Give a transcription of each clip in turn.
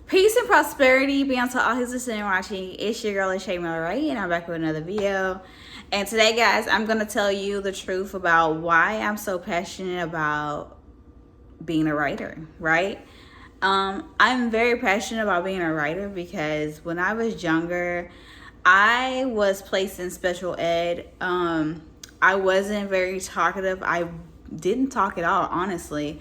Peace and prosperity be unto all who's listening and watching. It's your girl, Shay Miller, right? And I'm back with another video. And today, guys, I'm going to tell you the truth about why I'm so passionate about being a writer, right? I'm very passionate about being a writer because when I was younger, I was placed in special ed. I wasn't very talkative. I didn't talk at all, honestly.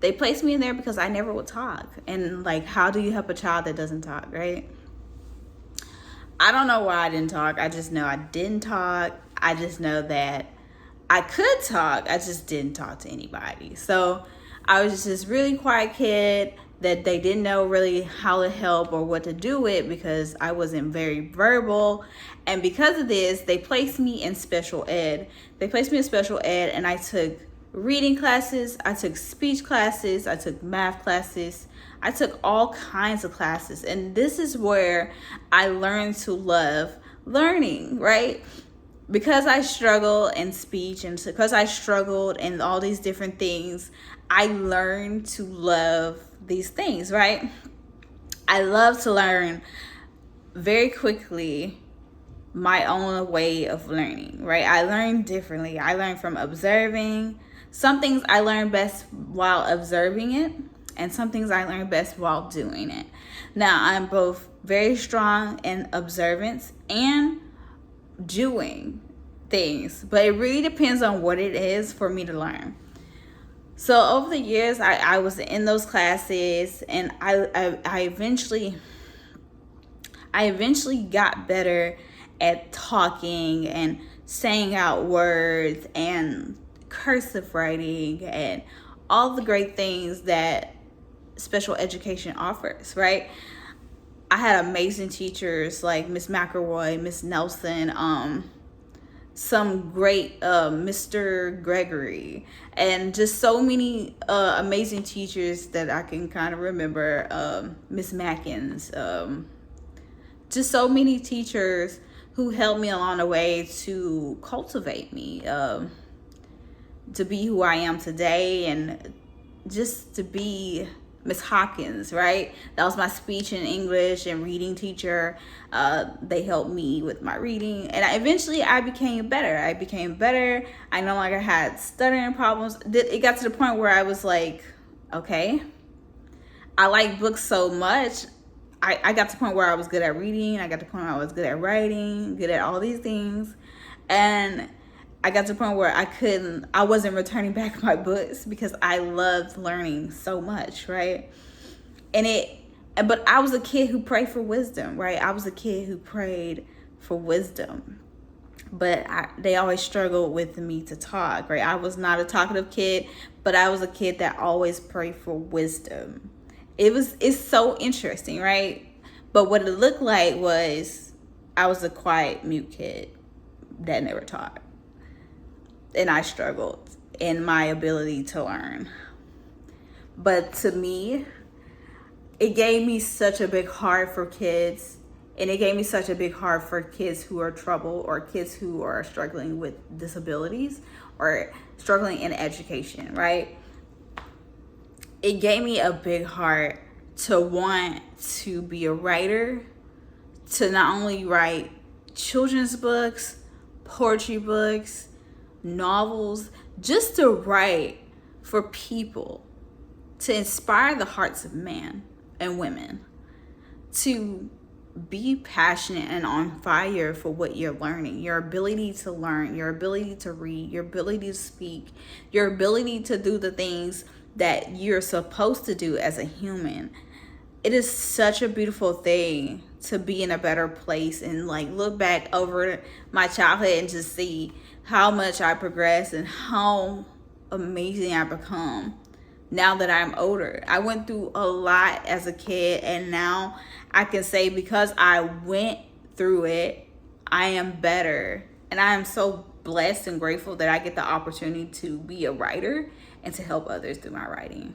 They placed me in there because I never would talk. And like, how do you help a child that doesn't talk, right? I don't know why I didn't talk. I just know I didn't talk. I just know that I could talk. I just didn't talk to anybody. So I was just this really quiet kid that they didn't know really how to help or what to do with because I wasn't very verbal. And because of this, they placed me in special ed. They placed me in special ed and I took reading classes, I took speech classes, I took math classes, I took all kinds of classes. And this is where I learned to love learning, right? Because I struggled in speech and because I struggled in all these different things, I learned to love these things, right? I love to learn very quickly my own way of learning, right? I learn differently. I learn from observing. Some things I learn best while observing it, and some things I learn best while doing it. Now, I'm both very strong in observance and doing things, but it really depends on what it is for me to learn. So over the years, I was in those classes, and I eventually got better at talking and saying out words and cursive writing and all the great things that special education offers, right? I had amazing teachers like Miss McElroy, Miss Nelson, some great Mr. Gregory, and just so many amazing teachers that I can kind of remember, Miss Mackins, just so many teachers who helped me along the way to cultivate me, to be who I am today, and just to be Miss Hawkins, right? That was my speech and English and reading teacher. They helped me with my reading, and eventually I became better. I no longer had stuttering problems. It got to the point where I was like, okay, I like books so much. I got to the point where I was good at reading. I got to the point where I was good at writing, good at all these things. And I got to the point where I wasn't returning back my books because I loved learning so much, right? But I was a kid who prayed for wisdom, right? I was a kid who prayed for wisdom. But they always struggled with me to talk, right? I was not a talkative kid, but I was a kid that always prayed for wisdom. It's so interesting, right? But what it looked like was I was a quiet, mute kid that never taught. And I struggled in my ability to learn. But to me, it gave me such a big heart for kids. And it gave me such a big heart for kids who are troubled or kids who are struggling with disabilities or struggling in education, right? It gave me a big heart to want to be a writer, to not only write children's books, poetry books, novels, just to write for people, to inspire the hearts of men and women, to be passionate and on fire for what you're learning, your ability to learn, your ability to read, your ability to speak, your ability to do the things that you're supposed to do as a human. It is such a beautiful thing to be in a better place and like look back over my childhood and just see how much I progressed and how amazing I become now that I'm older. I went through a lot as a kid, and now I can say because I went through it, I am better. And I am so blessed and grateful that I get the opportunity to be a writer and to help others through my writing.